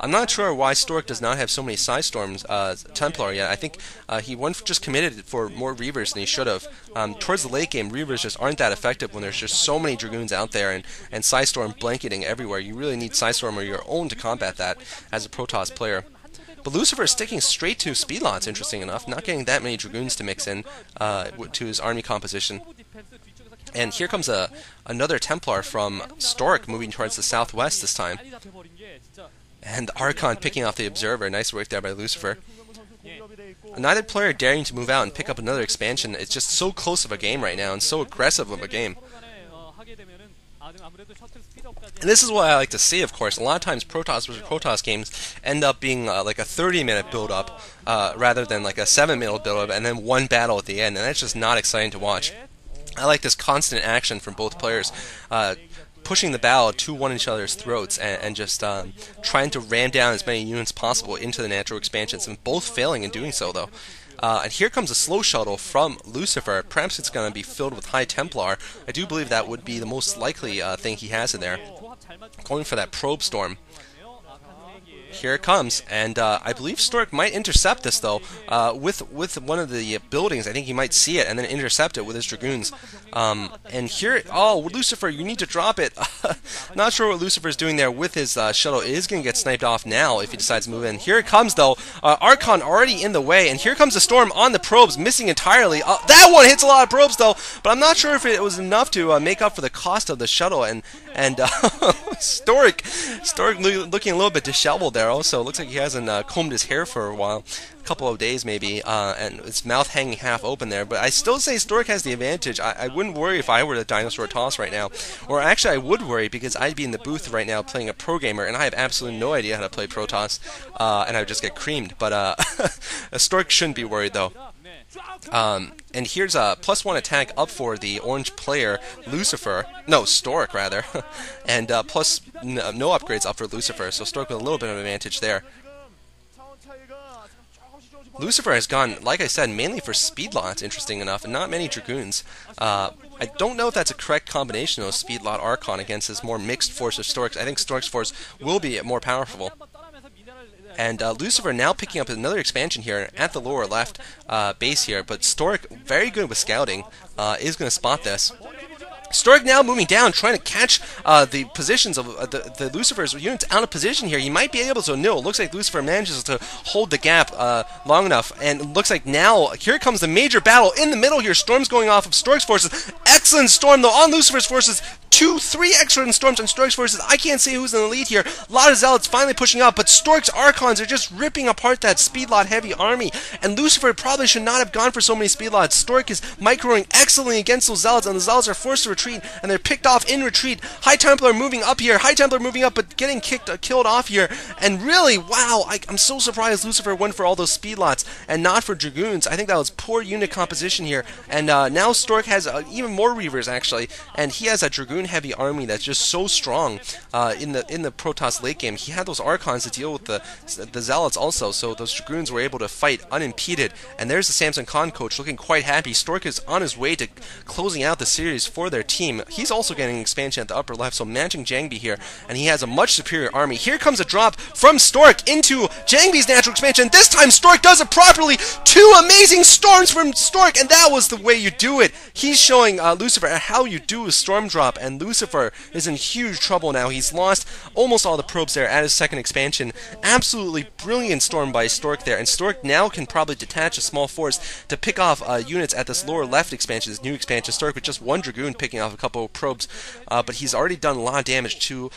I'm not sure why Stork does not have so many Psy Storms Templar yet. I think he just committed for more Reavers than he should have. Towards the late game, Reavers just aren't that effective when there's just so many Dragoons out there and Psy Storm blanketing everywhere. You really need Psy Storm or your own to combat that as a Protoss player. But Lucifer is sticking straight to Speedlots, interesting enough, not getting that many Dragoons to mix in to his army composition. And here comes another Templar from Stork moving towards the southwest this time. And Archon picking off the Observer. Nice work there by Lucifer. Neither player daring to move out and pick up another expansion. It's just so close of a game right now and so aggressive of a game. And this is what I like to see, of course. A lot of times Protoss versus Protoss games end up being like a 30-minute build-up rather than like a 7-minute build-up and then one battle at the end. And that's just not exciting to watch. I like this constant action from both players. Pushing the battle to each other's throats and just trying to ram down as many units possible into the natural expansions, and both failing in doing so, though. And here comes a slow shuttle from Lucifer. Perhaps it's going to be filled with High Templar. I do believe that would be the most likely thing he has in there. Going for that probe storm. Here it comes, and I believe Stork might intercept this, though, with one of the buildings. I think he might see it and then intercept it with his Dragoons. And here, oh, Lucifer, you need to drop it. Not sure what Lucifer's doing there with his shuttle. It is going to get sniped off now if he decides to move in. Here it comes, though. Archon already in the way, and here comes the storm on the probes, missing entirely. That one hits a lot of probes, though, but I'm not sure if it was enough to make up for the cost of the shuttle. And Stork looking a little bit disheveled there. Also, looks like he hasn't combed his hair for a while, a couple of days maybe, and his mouth hanging half open there. But I still say Stork has the advantage. I wouldn't worry if I were the Dinosaur Toss right now, or actually I would worry because I'd be in the booth right now playing a pro gamer, and I have absolutely no idea how to play Protoss, and I would just get creamed. But Stork shouldn't be worried though. And here's a +1 attack up for the orange player, Stork rather, and plus no upgrades up for Lucifer, so Stork with a little bit of advantage there. Lucifer has gone, like I said, mainly for speedlots, interesting enough, and not many Dragoons. I don't know if that's a correct combination of speedlot Archon against this more mixed force of Storks. I think Stork's force will be more powerful. And Lucifer now picking up another expansion here at the lower left base here, but Stork, very good with scouting, is going to spot this. Stork now moving down, trying to catch the positions of the Lucifer's units out of position here. He might be able to. No, it looks like Lucifer manages to hold the gap long enough, and it looks like now here comes the major battle in the middle here. Storms going off of Stork's forces. Excellent storm though on Lucifer's forces. 2-3 extra storms on Stork's forces. I can't see who's in the lead here. A lot of Zealots finally pushing up, but Stork's Archons are just ripping apart that speedlot heavy army, and Lucifer probably should not have gone for so many speedlots. Stork is microing excellently against those Zealots, and the Zealots are forced to retreat, and they're picked off in retreat. High Templar moving up here. High Templar moving up, but getting killed off here. And really, wow, I'm so surprised Lucifer went for all those speedlots and not for Dragoons. I think that was poor unit composition here. And now Stork has even more Reavers, actually, and he has a Dragoon-heavy army that's just so strong in the Protoss late game. He had those Archons to deal with the Zealots also, so those Dragoons were able to fight unimpeded. And there's the Samson Khan coach looking quite happy. Stork is on his way to closing out the series for their team. He's also getting expansion at the upper left, so matching Jangbi here, and he has a much superior army. Here comes a drop from Stork into Jangbi's natural expansion. This time Stork does it properly. 2 amazing storms from Stork, and that was the way you do it. He's showing Lucifer how you do a storm drop, and Lucifer is in huge trouble now. He's lost almost all the probes there at his second expansion. Absolutely brilliant storm by Stork there, and Stork now can probably detach a small force to pick off units at this lower left expansion, this new expansion. Stork with just 1 Dragoon picking off a couple of probes, but he's already done a lot of damage to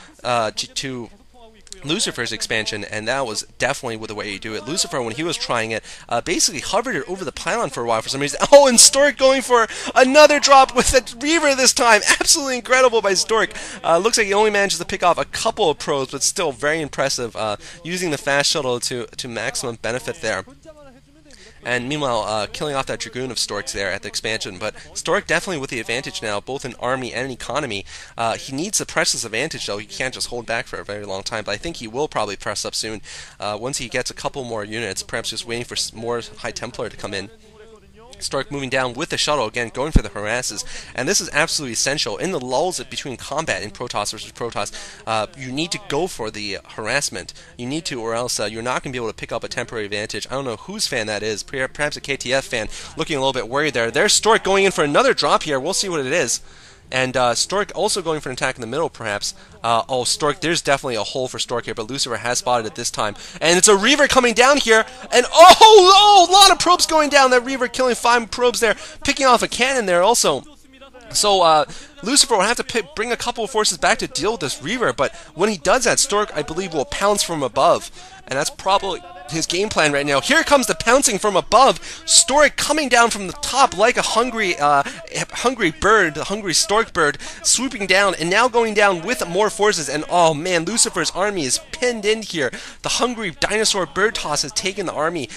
Lucifer's expansion, and that was definitely the way you do it. Lucifer, when he was trying it, basically hovered it over the pylon for a while for some reason. Oh, and Stork going for another drop with a Reaver this time. Absolutely incredible by Stork. Looks like he only manages to pick off a couple of probes, but still very impressive, using the fast shuttle to maximum benefit there. And meanwhile, killing off that Dragoon of Stork's there at the expansion. But Stork definitely with the advantage now, both in army and economy. He needs to press this advantage, though. He can't just hold back for a very long time. But I think he will probably press up soon. Once he gets a couple more units, perhaps just waiting for more High Templar to come in. Stork moving down with the shuttle, again, going for the harasses. And this is absolutely essential. In the lulls between combat in Protoss versus Protoss, you need to go for the harassment. You need to, or else you're not going to be able to pick up a temporary advantage. I don't know whose fan that is. Perhaps a KTF fan, looking a little bit worried there. There's Stork going in for another drop here. We'll see what it is. And Stork also going for an attack in the middle, perhaps. Oh, Stork, there's definitely a hole for Stork here, but Lucifer has spotted it this time. And it's a Reaver coming down here, and oh, a lot of probes going down. That Reaver killing 5 probes there, picking off a cannon there also. So, Lucifer will have to bring a couple of forces back to deal with this Reaver, but when he does that, Stork, I believe, will pounce from above. And that's probably his game plan right now. Here comes the pouncing from above. Stork coming down from the top like a hungry bird, a hungry stork bird, swooping down and now going down with more forces. And oh man, Lucifer's army is pinned in here. The hungry dinosaur bird toss has taken the army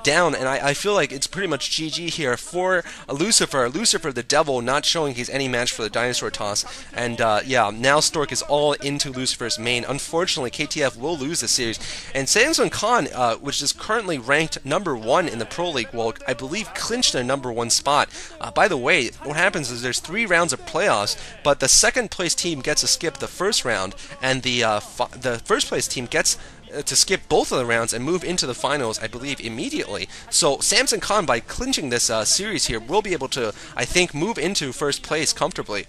down, and I feel like it's pretty much GG here for Lucifer. Lucifer, the devil, not showing he's any match for the dinosaur toss. And yeah, now Stork is all into Lucifer's main. Unfortunately, KTF will lose this series. And Samsung Khan, which is currently ranked #1 in the Pro League, will, I believe, clinch their #1 spot. By the way, what happens is there's 3 rounds of playoffs, but the second place team gets to skip the first round, and the first place team gets to skip both of the rounds and move into the finals, I believe, immediately. So Samsung Khan, by clinching this series here, will be able to, I think, move into first place comfortably,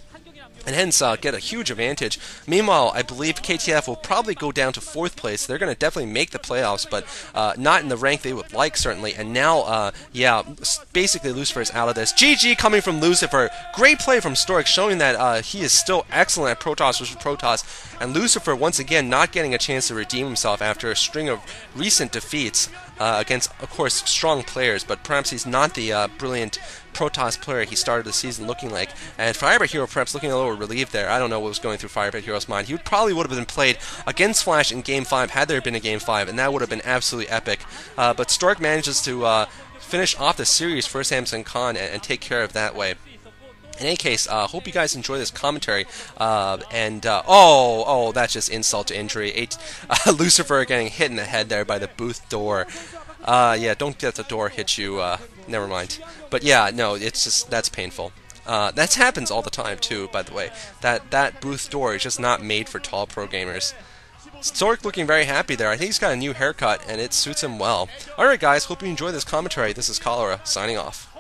and hence get a huge advantage. Meanwhile, I believe KTF will probably go down to 4th place. They're going to definitely make the playoffs, but not in the rank they would like, certainly. And now, yeah, basically Lucifer is out of this. GG coming from Lucifer. Great play from Stork, showing that he is still excellent at Protoss versus Protoss. And Lucifer, once again, not getting a chance to redeem himself after a string of recent defeats against, of course, strong players, but perhaps he's not the brilliant Protoss player he started the season looking like. And Firebird Hero perhaps looking a little relieved there. I don't know what was going through Firebird Hero's mind. He probably would have been played against Flash in Game 5 had there been a Game 5, and that would have been absolutely epic. But Stork manages to finish off the series for Samsung Khan and take care of that way. In any case, hope you guys enjoy this commentary. Oh, that's just insult to injury. Lucifer getting hit in the head there by the booth door. Yeah, don't let the door hit you. Never mind. But yeah, no, it's just, that's painful. That happens all the time too, by the way. That booth door is just not made for tall pro gamers. Stork looking very happy there. I think he's got a new haircut, and it suits him well. Alright guys, hope you enjoy this commentary. This is Cholera, signing off.